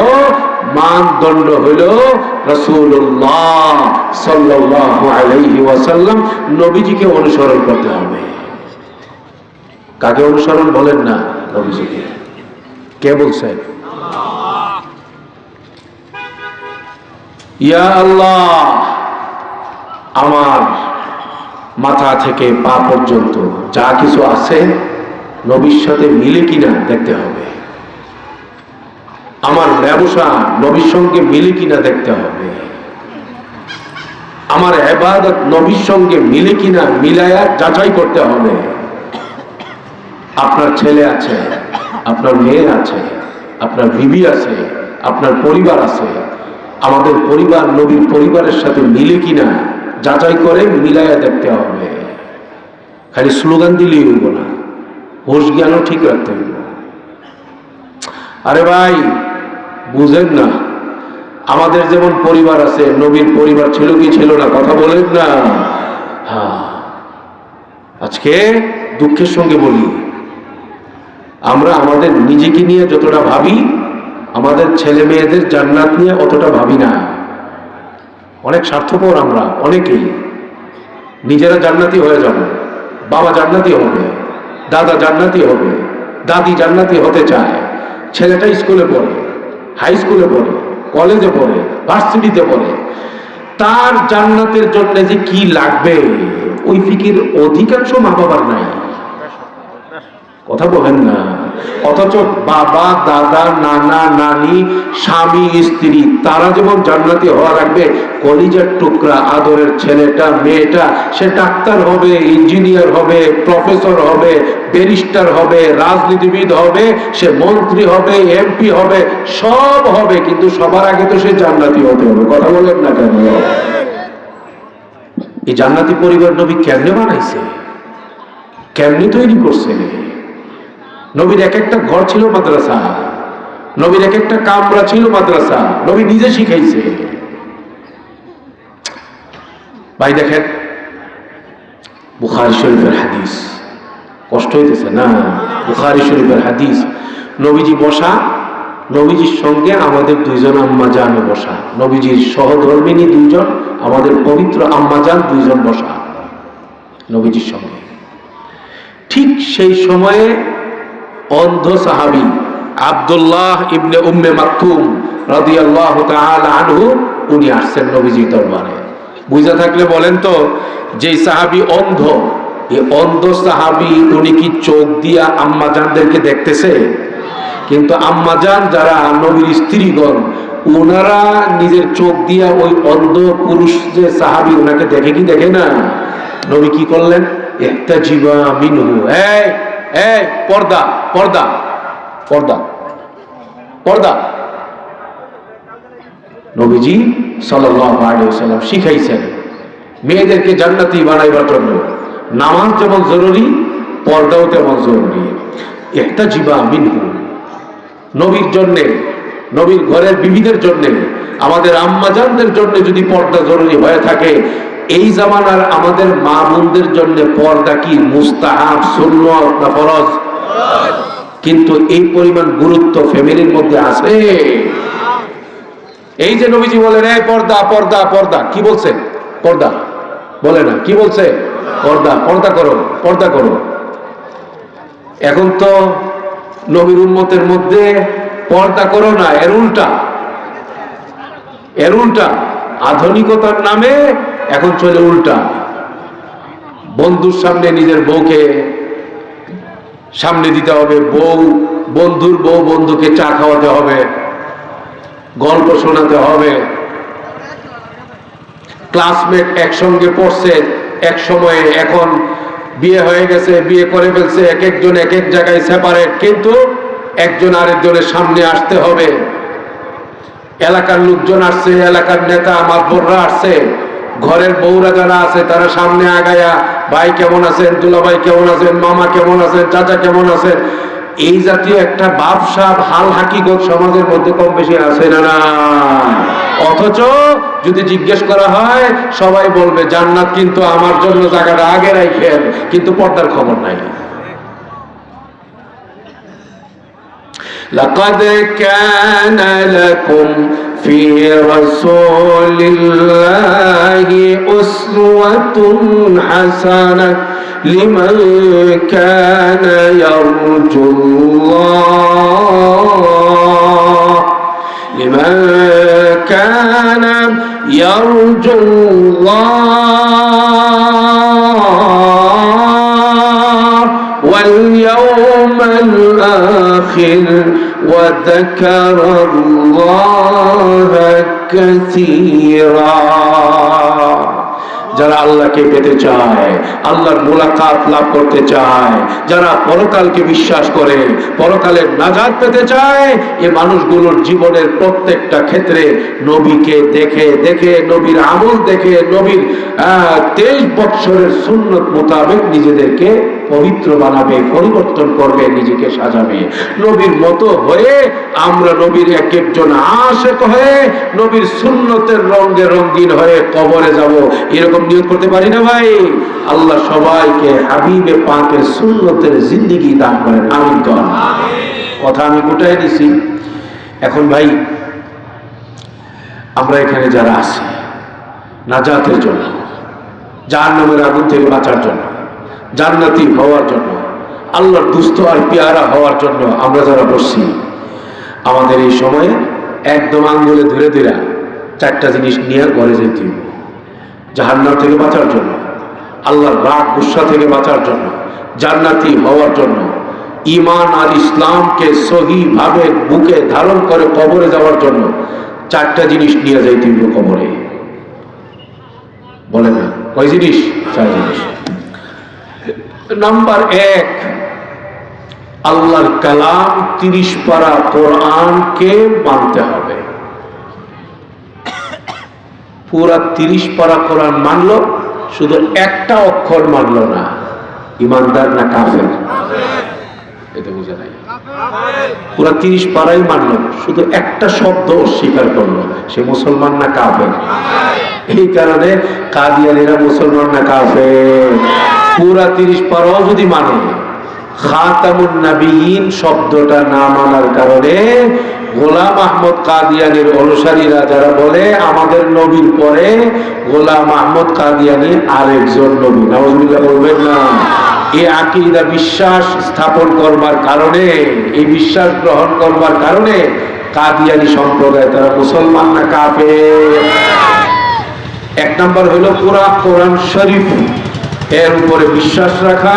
মানদণ্ড হইল রাসূলুল্লাহ সাল্লাল্লাহু আলাইহি ওয়াসাল্লাম। নবীজিকে অনুসরণ করতে হবে। কাকে অনুসরণ বলেন না? নবীজিকে। কে বলছেন? ইয়া আল্লাহ, আমার মাথা থেকে পা পর্যন্ত যা কিছু আছে নবীর সাথে মিলে কিনা দেখতে হবে। আমার ব্যবসা নবীর সঙ্গে মিলে কিনা দেখতে হবে। আমার ইবাদত নবীর সঙ্গে মিলে কিনা মিলায়া যাচাই করতে হবে। আপনার ছেলে আছে, আপনার মেয়ে আছে, আপনার বিবি আছে, আপনার পরিবার আছে, আমাদের পরিবার নবীর পরিবারের সাথে মিলে কিনা যাচাই করে মিলায়া দেখতে হবে। খালি স্লোগান দিলেই হইব না, হোশ জ্ঞানও ঠিক রাখতে হইব। আরে ভাই বুঝেন না, আমাদের যেমন পরিবার আছে, নবীর পরিবার ছিল কি ছিল না? কথা বলেন না। হ্যাঁ, আজকে দুঃখের সঙ্গে বলি, আমরা আমাদের নিজেকে নিয়ে যতটা ভাবি, আমাদের ছেলে মেয়েদের জান্নাত নিয়ে অতটা ভাবি না। অনেক স্বার্থপর আমরা, অনেকেই নিজেরা জান্নাতি হয়ে যাব, বাবা জান্নাতি হবে, দাদা জান্নাতি হবে, দাদি জান্নাতি হতে চায়, ছেলেটা স্কুলে পড়ে, হাই স্কুলে পড়ে, কলেজে পড়ে, ভার্সিটিতে পড়ে, তার জান্নাতের জন্য যে কি লাগবে ওই ফিকির অধিকাংশ মা বাবার নাই। কথা বলেন না। অথচ বাবা, দাদা, নানা, নানি, স্বামী, স্ত্রী তারা যেমন জান্নাতি হওয়া লাগবে, কলিজার টুকরা আদরের ছেলেটা মেয়েটা সে ডাক্তার হবে, ইঞ্জিনিয়ার হবে, প্রফেসর হবে, ব্যারিস্টার হবে, রাজনীতিবিদ হবে, সে মন্ত্রী হবে, এমপি হবে, সব হবে, কিন্তু সবার আগে তো সে জান্নাতি হতে হবে। কথা বলেন না কেন? এই জান্নাতি পরিবার নবী কেমনে বানাইছে, কেমনে তৈরি করছে? নবীর এক একটা ঘর ছিল মাদ্রাসা, নবীর এক একটা কামরা ছিল মাদ্রাসা, নবী নিজে শিখাইছে। ভাই দেখেন বুখারী শরীফের হাদিস, কষ্ট হইতেছে না? বুখারী শরীফের হাদিস, নবীজি বসা, নবীজির সঙ্গে আমাদের দুইজন আম্মা জান বসা, নবীজির সহধর্মিনী দুইজন, আমাদের পবিত্র আম্মা জান দুইজন বসা নবীজির সঙ্গে। ঠিক সেই সময়ে অন্ধ সাহাবী আব্দুল্লাহ ইবনে উম্মে মাকতুম রাদিয়াল্লাহু তাআলা আনহু উনি আসছেন নবীজির দরবারে। বুঝা থাকলে বলেন তো, যে সাহাবী অন্ধ, এই অন্ধ সাহাবী উনি কি চোখ দিয়া আম্মাজানদেরকে দেখতেছে? কিন্তু আম্মাজান যারা নবীর স্ত্রীগণ, ওনারা নিজের চোখ দিয়া ওই অন্ধ পুরুষ যে সাহাবী ওনাকে দেখে কি দেখে না? নবী কি করলেন? ইহতাজিবা মিনহু, এই এই পর্দা পর্দা পর্দা পর্দা। নবীজি সাল্লাল্লাহু আলাইহি ওয়াসাল্লাম শিখাইছেন মেয়েদেরকে জান্নাতি বানাইবার জন্য নামাজ যেমন জরুরি, পর্দাও তেমন জরুরি। ইহতাজিবা মিনহু, নবীর জন্য, নবীর ঘরের বিবিদের জন্য, আমাদের আম্মাজানদের জন্য যদি পর্দা জরুরি হয়ে থাকে, এই জামানার আমাদের মা বোনদের জন্য পর্দা কি মুস্তাহাব, সুন্নাত না ফরজ? কিন্তু এই পরিমাণ গুরুত্ব ফ্যামিলির মধ্যে আছে। এই যে নবীজি বলেন এই পর্দা পর্দা পর্দা, কি বলছে? পর্দা বলে না, কি বলছে? পর্দা, পর্দা করো, পর্দা করো। এখন তো নবীর উম্মতের মধ্যে পর্দা করো না, এর উল্টা, এর উল্টা। আধুনিকতার নামে এখন চলে উল্টা। বন্ধুর সামনে নিজের বউকে সামনে দিতে হবে, বউ বন্ধুর বউ বন্ধুকে চা খাওয়াতে হবে, গল্প শোনাতে হবে। ক্লাসমেট একসঙ্গে পড়ছে এক সময়ে, এখন বিয়ে হয়ে গেছে, বিয়ে করে ফেলছে, এক একজন এক এক জায়গায় সেপারেট, কিন্তু একজন আরেকজনের সামনে আসতে হবে। এলাকার লোকজন আসছে, এলাকার নেতা মাতবররা আসছে, ঘরের বউরা যারা আছে তারা সামনে আগায়া ভাই কেমন আছেন, দুলাভাই কেমন আছেন, মামা কেমন আছেন, চাচা কেমন আছেন, এই জাতীয় একটা বাপসাপ হাল হাকিগত সমাজের মধ্যে কম বেশি আছে না? না। অথচ যদি জিজ্ঞেস করা হয় সবাই বলবে জান্নাত কিন্তু আমার জন্য জায়গাটা আগে রাখেন, কিন্তু পর্দার খবর নাই। لقد كان لكم في رسول الله أسوة حسنة لمن كان يرجو الله لمن كان يرجو الله واليوم الآخر وذكر الله كثيرا। যারা আল্লাহকে পেতে চায়, আল্লাহর মুলাকাত লাভ করতে চায়, যারা পরকালকে বিশ্বাস করে, পরকালের নাজাত পেতে চায়, এই মানুষগুলোর জীবনের প্রত্যেকটা ক্ষেত্রে নবীকে দেখে দেখে, নবীর আমল দেখে, নবীর 23 বছরের সুন্নত মোতাবেক নিজেদেরকে পবিত্র বানাবে, পরিবর্তন করবে, নিজেকে সাজাবে। নবীর মতো হয়ে আমরা নবীর এক একজন আশিক হয়ে নবীর সুন্নতের রঙে রঙিন হয়ে কবরে যাব, এরকম নিয়ত করতে পারি না ভাই? আল্লাহ সবাইকে হাবিবে পাকের সুন্নতের জিন্দেগি দান করেন, আমিন করেন। কথা আমি গোটায় দিছি। এখন ভাই আমরা এখানে যারা আছি নাজাতের জন্য, জাহান্নামের আগুন থেকে বাঁচার জন্য, জান্নাতি হওয়ার জন্য, আল্লাহর দুস্থ আর পেয়ারা হওয়ার জন্য আমরা যারা বসছি, আমাদের এই সময়ে একদম আঙ্গুলে ধরে ধরে 4টা জিনিস নিয়ে ঘরে যেতে হবে। জাহান্নাম থেকে বাঁচার জন্য, আল্লাহর রাগ গুসা থেকে বাঁচার জন্য, জান্নাতি হওয়ার জন্য, ঈমান আর ইসলামকে সহিভাবে বুকে ধারণ করে কবরে যাওয়ার জন্য 4টা জিনিস নিয়ে যাইতে হবে কবরে। বলে না কয় জিনিস? 4 জিনিস। নাম্বার 1, আল্লাহর কালাম 30 পারা কোরআনকে মানতে হবে। পুরা 30 পারা কোরআন মানলো, শুধু একটা অক্ষর মানলো না, ইমানদার না কাফের? এটা বুঝে নাই। পুরা 30 পারাই মানলো, শুধু একটা শব্দ অস্বীকার করলো, সে মুসলমান না কাফের? এই কারণে কাদিয়ানীরা মুসলমান না কাফের? পুরা 30 পারাও যদি মানে, খাতামুন নবিয়্যিন শব্দটা না মানার কারণে গোলাম আহমদ কাদিয়ানীর অনুসারীরা যারা বলে আমাদের নবীর পরে গোলাম আহমদ কাদিয়ানী আরেকজন নবী, নাউজুবিল্লাহ বলবেন না? এই আকীদা বিশ্বাস স্থাপন করবার কারণে, এই বিশ্বাস গ্রহণ করবার কারণে কাদিয়ানী সম্প্রদায় তারা মুসলমান না কাফের? 1 নাম্বার হলো পুরা কোরআন শরীফ এর উপরে বিশ্বাস রাখা,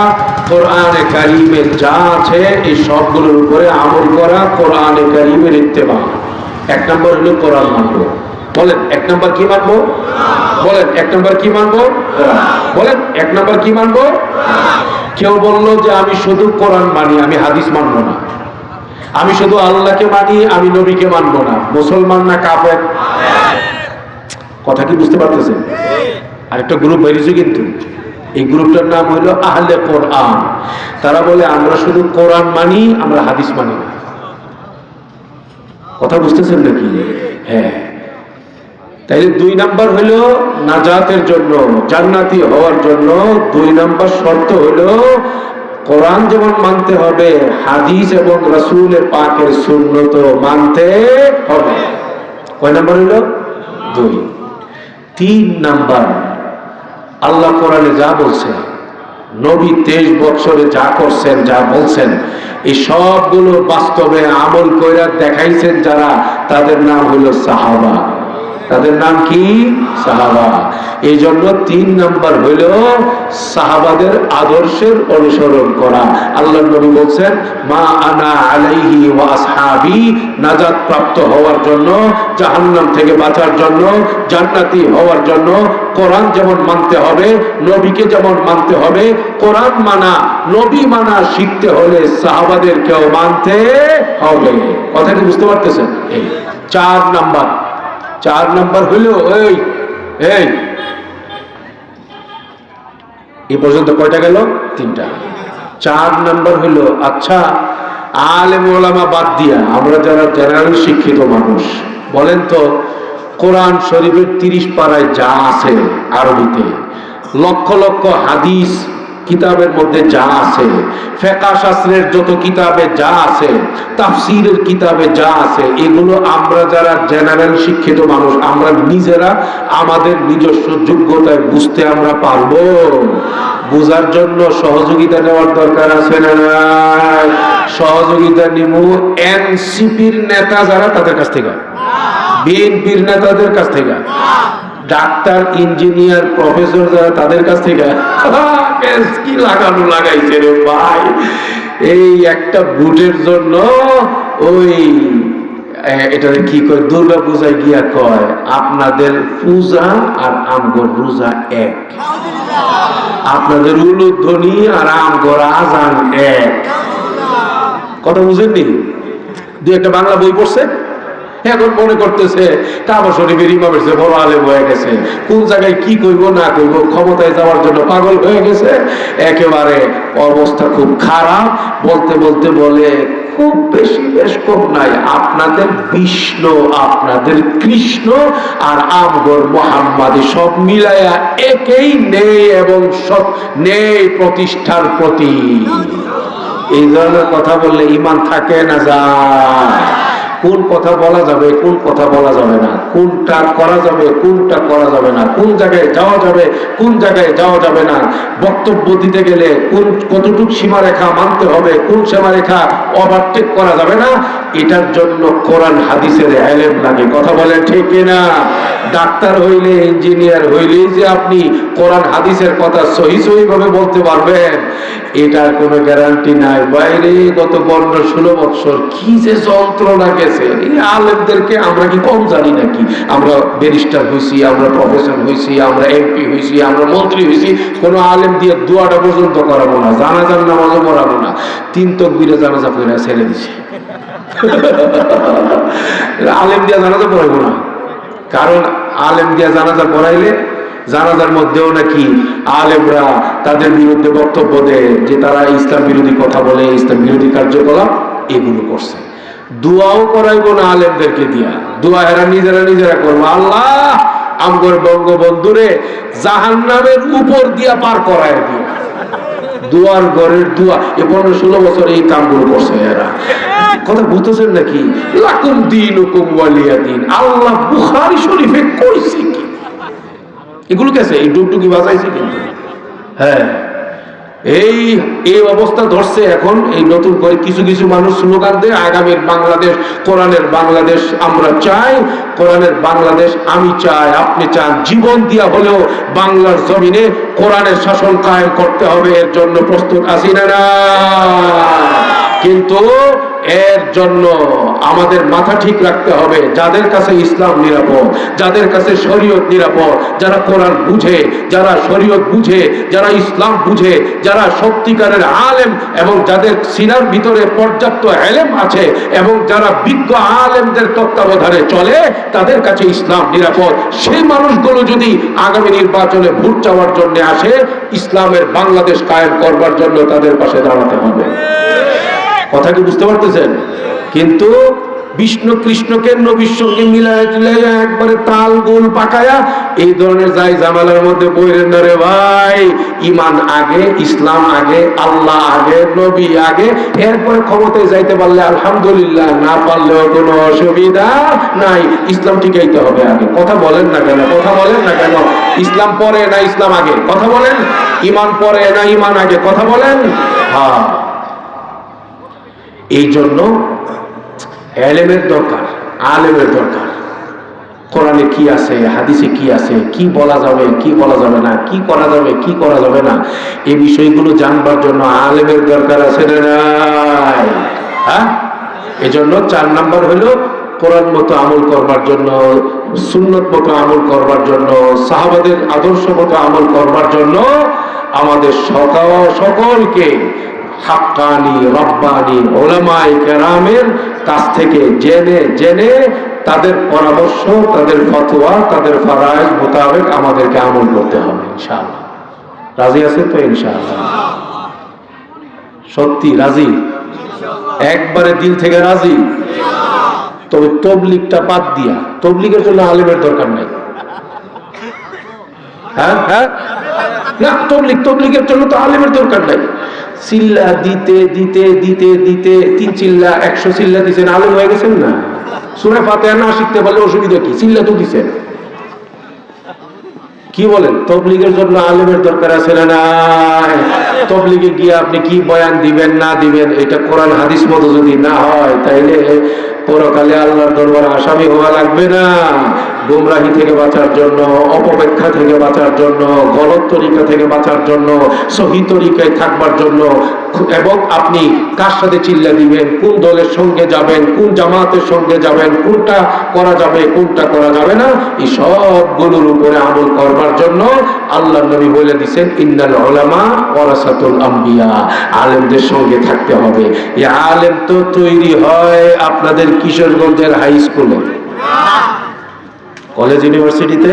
কোরআনে কারীমে যা আছে এই সবগুলোর উপরে আমল করা, কোরআনে কারীমের ইত্তেবা। 1 নাম্বার হলো কোরআন মানবো। বলেন 1 নাম্বার কি মানবো? বলেন 1 নাম্বার কি মানবো? বলেন 1 নাম্বার কি মানবো? কেউ বললো যে আমি শুধু কোরআন মানি, আমি হাদিস মানবো না, আমি শুধু আল্লাহকে মানি, আমি নবীকে মানবো না, মুসলমান না কাফের? কথা কি বুঝতে পারতেছেন? আরেকটা গ্রুপ বেরিয়েছে কিন্তু, এই গ্রুপটার নাম হলো আহলে কোরআন। তারা বলে আমরা শুধু কোরআন মানি, আমরা হাদিস মানি না। কথা বুঝতেছেন নাকি? হ্যাঁ। তাইলে 2 নাম্বার হলো নাজাতের জন্য, জান্নাতি হওয়ার জন্য 2 নাম্বার শর্ত হলো কোরআন যেমন মানতে হবে, হাদিস এবং রাসূলের পাকের সুন্নত মানতে হবে। কয় নাম্বার হলো? 2। 3 নাম্বার, আল্লাহ কোরআনে যা বলছে, নবী 23 বছরে যা করছেন, যা বলছেন, এই সবগুলো বাস্তবে আমল কইরা দেখাইছেন যারা, তাদের নাম হলো সাহাবা। তাদের নাম কি? সাহাবা। এই জন্য 3 নাম্বার হইল সাহাবাদের আদর্শের অনুসরণ করা। আল্লাহর নবী বলছেন মা আনা আলাইহি ওয়া আসহাবি, নাজাত প্রাপ্ত হওয়ার জন্য, জাহান্নাম থেকে বাঁচার জন্য, জান্নাতি হওয়ার জন্য কোরআন যেমন মানতে হবে, নবীকে যেমন মানতে হবে, কোরআন মানা, নবী মানা শিখতে হলে সাহাবাদেরকেও মানতে হবে। কথাটা বুঝতে পারতেছেন? 4 নাম্বার হইল এই পর্যন্ত কয়টা গেল? 3টা। 4 নাম্বার হইল, আচ্ছা আলেম ওলামা বাদ দিয়া আমরা যারা জেনারেল শিক্ষিত মানুষ, বলেন তো কোরআন শরীফের 30 পারায় যা আছে আরবিতে, লক্ষ লক্ষ হাদিস কিতাবের মধ্যে যা আছে, ফিকহ শাস্ত্রের যত কিতাবে যা আছে, তাফসীরের কিতাবে যা আছে, এগুলো আমরা যারা জেনারেল শিক্ষিত মানুষ, আমরা নিজেরা আমাদের নিজস্ব যোগ্যতায় বুঝতে আমরা পারবো? বোঝার জন্য সহযোগিতা নেওয়ার দরকার আছে না? সহযোগিতা নিব এনসিপির নেতা যারা, তাদের কাছ থেকে, বিএনপির নেতাদের কাছ থেকে, ডাক্তার, ইঞ্জিনিয়ার, প্রফেসর যারা, তাদের কাছ থেকে। কি লাগানো লাগাইছে রে ভাই, এই একটা বুটের জন্য ওই এটা কি কয়, দুর্গা পূজায় গিয়া কয় আপনাদের পূজা আর আমগর রোজা এক, আপনাদের উলুধ্বনি আর আমগর আজান এক। কথা বুঝেননি? দুই একটা বাংলা বই পড়ছে, এখন মনে করতেছে কাবা শরীফের ইমামের চেয়ে বড় আলেম হয়ে গেছে, কোন জায়গায় কি করব না করব ক্ষমতায় যাওয়ার জন্য পাগল হয়ে গেছে। একেবারে অবস্থা খুব খারাপ। বলতে বলতে বলে খুব বেশি, বেশ কম নাই, আপনাদের বিষ্ণু, আপনাদের কৃষ্ণ আর আমগর মোহাম্মদ সব মিলাইয়া একই নেই এবং সব নেই প্রতিষ্ঠার প্রতি। এই ধরনের কথা বললে ইমান থাকে না যায়? কোন কথা বলা যাবে, কোন কথা বলা যাবে না, কোনটা করা যাবে, কোনটা করা যাবে না, কোন জায়গায় যাওয়া যাবে, কোন জায়গায় যাওয়া যাবে না, বক্তব্য দিতে গেলে কোন কতটুকু সীমারেখা মানতে হবে, কোন সীমারেখা ওভারটেক করা যাবে না, এটার জন্য কোরআন হাদিসের ইলম লাগে। কথা বলেন ঠিক কিনা? ডাক্তার হইলে, ইঞ্জিনিয়ার হইলে যে আপনি কোরআন হাদিসের কথা সহি সহি ভাবে বলতে পারবেন, এটার কোনো গ্যারান্টি নাই। বাইরে গত 15-16 বছর কি যে যন্ত্রণা গেছে, এই আলেমদেরকে আমরা কি কম জানি নাকি? আমরা ব্যারিস্টার হইছি, আমরা প্রফেসর হইছি, আমরা এমপি হইছি, আমরা মন্ত্রী হইছি, কোনো আলেম দিয়ে দোয়াটা পর্যন্ত করাবো না, জানাজার নামাজও পড়াবো না, 3 তাকবীরে জানাজা পড়ে ছেড়ে দিছে। আলেম দিয়া জানাজা পড়াবো না, কারণ আলেম দিয়া জানাজা পড়াইলে জানাজার মধ্যেও নাকি আলেমরা তাদের বিরুদ্ধে বক্তব্য দেয় যে তারা ইসলাম বিরোধী কথা বলে, ইসলাম বিরোধী কার্যকলাপ এগুলো করছে। দোয়াও করাইবো না আলেমদেরকে দিয়া, দোয়া এরা নিজেরা করবো, আল্লাহ আমগর বঙ্গবন্ধুরে জাহান্নামের উপর দিয়া পার করায় দিও। দুয়ার ঘরের দোয়া, 15-16 বছর এই কামগুলো করছে এরা। কথা বুঝতেছেন নাকি? লাকুম দীনুকুম ওয়ালিয়া দীন। আল্লাহ বুখারী শরীফে কইছে কি? এগুলো কেছে এই ডুবডুকি বাজাইছে কিন্তু। হ্যাঁ, এই অবস্থা ধরছে এখন। এই নতুন করে কিছু কিছু মানুষ স্লোগান দেয়, আগামীর বাংলাদেশ, কোরআনের বাংলাদেশ আমরা চাই, কোরআনের বাংলাদেশ আমি চাই, আপনি চান, জীবন দিয়া হলেও বাংলার জমিনে কোরআনের শাসন কায়েম করতে হবে। এর জন্য প্রস্তুত আছি না? কিন্তু এর জন্য আমাদের মাথা ঠিক রাখতে হবে, যাদের কাছে ইসলাম নিরাপদ, যাদের কাছে শরীয়ত নিরাপদ, যারা কোরআন বুঝে, যারা শরীয়ত বুঝে, যারা ইসলাম বুঝে, যারা সত্যিকারের আলেম এবং যাদের সিনার ভিতরে পর্যাপ্ত ইলম আছে এবং যারা বিজ্ঞ আলেমদের তত্ত্বাবধানে চলে, তাদের কাছে ইসলাম নিরাপদ। সেই মানুষগুলো যদি আগামী নির্বাচনে ভোট চাওয়ার জন্য আসে, ইসলামের বাংলাদেশ কায়েম করবার জন্য তাদের পাশে দাঁড়াতে হবে। কথা কি বুঝতে পারতেছেন? কিন্তু বিষ্ণু কৃষ্ণকে নবীর সঙ্গে মিলাইয়া একবারে তাল গোল পাকায়া এই ধরনের যাই জামালার মধ্যে পড়েন না রে ভাই। ইমান আগে, ইসলাম আগে, আল্লাহ আগে, নবী আগে, এরপরে ক্ষমতায় যাইতে পারলে আলহামদুলিল্লাহ, না পারলেও কোনো অসুবিধা নাই। ইসলাম টিকাইতে হবে আগে। কথা বলেন না কেন? কথা বলেন না কেন? ইসলাম পরে না ইসলাম আগে? কথা বলেন। ইমান পরে না ইমান আগে? কথা বলেন। হ্যাঁ, এই জন্য ইলমের দরকার, আলেমের দরকার। কোরআনে কি আছে, হাদিসে কি আছে, কি বলা যাবে, কি বলা যাবে না, কি করা যাবে, কি করা যাবে না, এই বিষয়গুলো জানবার জন্য আলেমের দরকার আছে না নাই? হ্যাঁ, এই জন্য 4 নাম্বার হলো কোরআন মতো আমল করবার জন্য, সুন্নত মতো আমল করবার জন্য, সাহাবাদের আদর্শ মতো আমল করবার জন্য আমাদের সকলকে হাক্কানি, রব্বানি উলামায়ে কেরামের কাছ থেকে জেনে জেনে তাদের পরামর্শ, তাদের ফতোয়া, তাদের ফরজ মোতাবেক আমাদেরকে আমল করতে হবে ইনশাআল্লাহ। রাজি আছেন তো? ইনশাআল্লাহ। সত্যি রাজি? একবারে দিল থেকে রাজি? তবে তবলিগটা বাদ দিয়া, তবলিগের জন্য আলেমের দরকার নাই। হ্যাঁ হ্যাঁ, না, তবলিগের জন্য তো আলেমের দরকার নাই। চিল্লা দিতে দিতে দিতে দিতে 3 চিল্লা 100 চিল্লা দিচ্ছেন, আলেম হয়ে গেছেন না? সূরা ফাতিহা না শিখতে পারলে অসুবিধা কি? চিল্লা তো দিচ্ছেন। কি বলেন? তবলিগের জন্য আলেমের দরকার আছে না নাই? তবলিগে গিয়ে আপনি কি বয়ান দিবেন না দিবেন, এটা কোরআন হাদিস মতো যদি না হয়, তাইলে পরকালে আল্লাহর দরবারে আসামি হওয়া লাগবে না, গুমরাহি থেকে বাঁচার জন্য, অপব্যাখ্যা থেকে বাঁচার জন্য, গলত তরিকা থেকে বাঁচার জন্য, সহি তরিকায় থাকবার জন্য, এবং আপনি কার সাথে চিল্লা দিবেন, কোন দলের সঙ্গে যাবেন, কোন জামাতের সঙ্গে যাবেন, কোনটা করা যাবে কোনটা করা যাবে না, এই সবগুলোর উপরে আমল করবার জন্য আল্লাহ নবী বলে দিয়েছেন ইন্নাল উলামা ওয়ারাসাতুল আম্বিয়া, আলেমদের সঙ্গে থাকতে হবে। এই আলেম তো তৈরি হয় আপনাদের কিশোরগঞ্জের হাই স্কুলে, কলেজ, ইউনিভার্সিটিতে।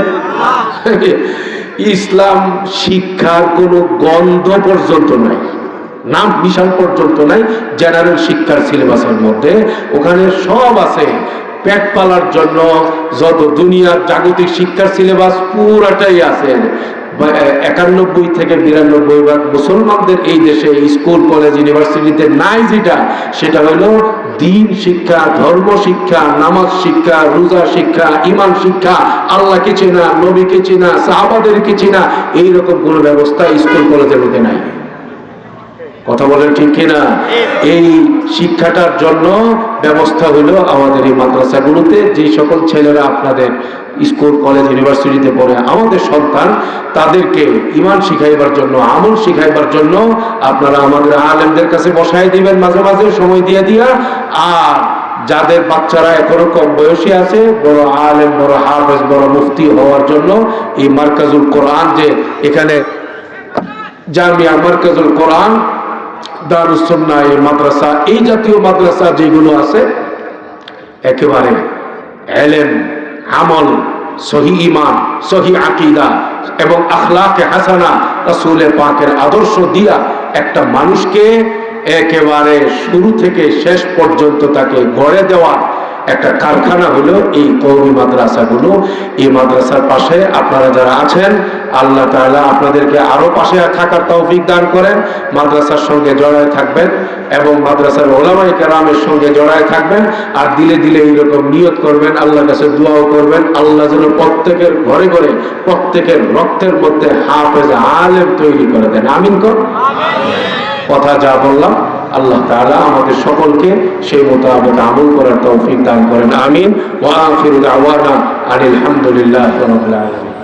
ইসলাম শিক্ষার কোনো গন্ধ পর্যন্ত নাই, নাম নিশান পর্যন্ত নাই জেনারেল শিক্ষার সিলেবাসের মধ্যে। ওখানে সব আছে, পেট পালার জন্য যত দুনিয়ার জাগতিক শিক্ষার সিলেবাস পুরাটাই আছে। 91 থেকে 92 মুসলমানদের এই দেশে স্কুল, কলেজ, ইউনিভার্সিটিতে নাই যেটা, সেটা হলো দ্বীন শিক্ষা, ধর্ম শিক্ষা, নামাজ শিক্ষা, রোজা শিক্ষা, ঈমান শিক্ষা, আল্লাহকে চেনা, নবীকে চেনা, সাহাবাদেরকে চেনা, এইরকম কোনো ব্যবস্থা স্কুল কলেজের মধ্যে নাই। কথা বলেন ঠিক কিনা? এই শিক্ষাটার জন্য ব্যবস্থা হলো আমাদের এই মাদ্রাসাগুলোতে। যে সকল ছেলেরা আপনাদের স্কুল, কলেজ, ইউনিভার্সিটিতে পড়ে, আমাদের সন্তান, তাদেরকে ঈমান শিখাইবার জন্য, আমল শিখাইবার জন্য আপনারা আমাদের আলেমদের কাছে বসায় দিবেন মাঝে মাঝে সময় দিয়ে দিয়া। আর যাদের বাচ্চারা এখনো কম বয়সী আছে, বড় আলেম, বড় হাফেজ, বড় মুফতি হওয়ার জন্য এই মার্কাজুল কোরআন, যে এখানে জামিয়া মার্কাজুল কোরআন, দারুস সুন্নাহ মাদ্রাসা, এই জাতীয় মাদ্রাসা যেগুলো আছে, একেবারে ইলম, আমল, সহি ঈমান, সহি আকীদা এবং আখলাকে হাসানা, রাসূল পাকের আদর্শ দিয়া একটা মানুষকে একেবারে শুরু থেকে শেষ পর্যন্ত তাকে গড়ে দেওয়া একটা কারখানা হলো এই কওমি মাদ্রাসাগুলো। এই মাদ্রাসার পাশে আপনারা যারা আছেন, আল্লাহ তাআলা আপনাদেরকে আরো পাশে থাকার তৌফিক দান করেন। মাদ্রাসার সঙ্গে জড়ায় থাকবেন এবং মাদ্রাসার উলামায়ে কেরামের সঙ্গে জড়ায় থাকবেন। আর দিলে দিলে এইরকম নিয়ত করবেন, আল্লাহর কাছে দোয়াও করবেন, আল্লাহ যেন প্রত্যেকের ঘরে ঘরে, প্রত্যেকের রক্তের মধ্যে হাফেজ আলেম তৈরি করে দেন। আমিন কর। কথা যা বললাম, আল্লাহ তাআলা আমাদের সকলকে সেই মোতাবেক আমল করার তৌফিক দান করেন। আমিন। ওয়া আখিরু দাওয়ানা আনিল হামদুলিল্লাহি রাব্বিল আলামিন।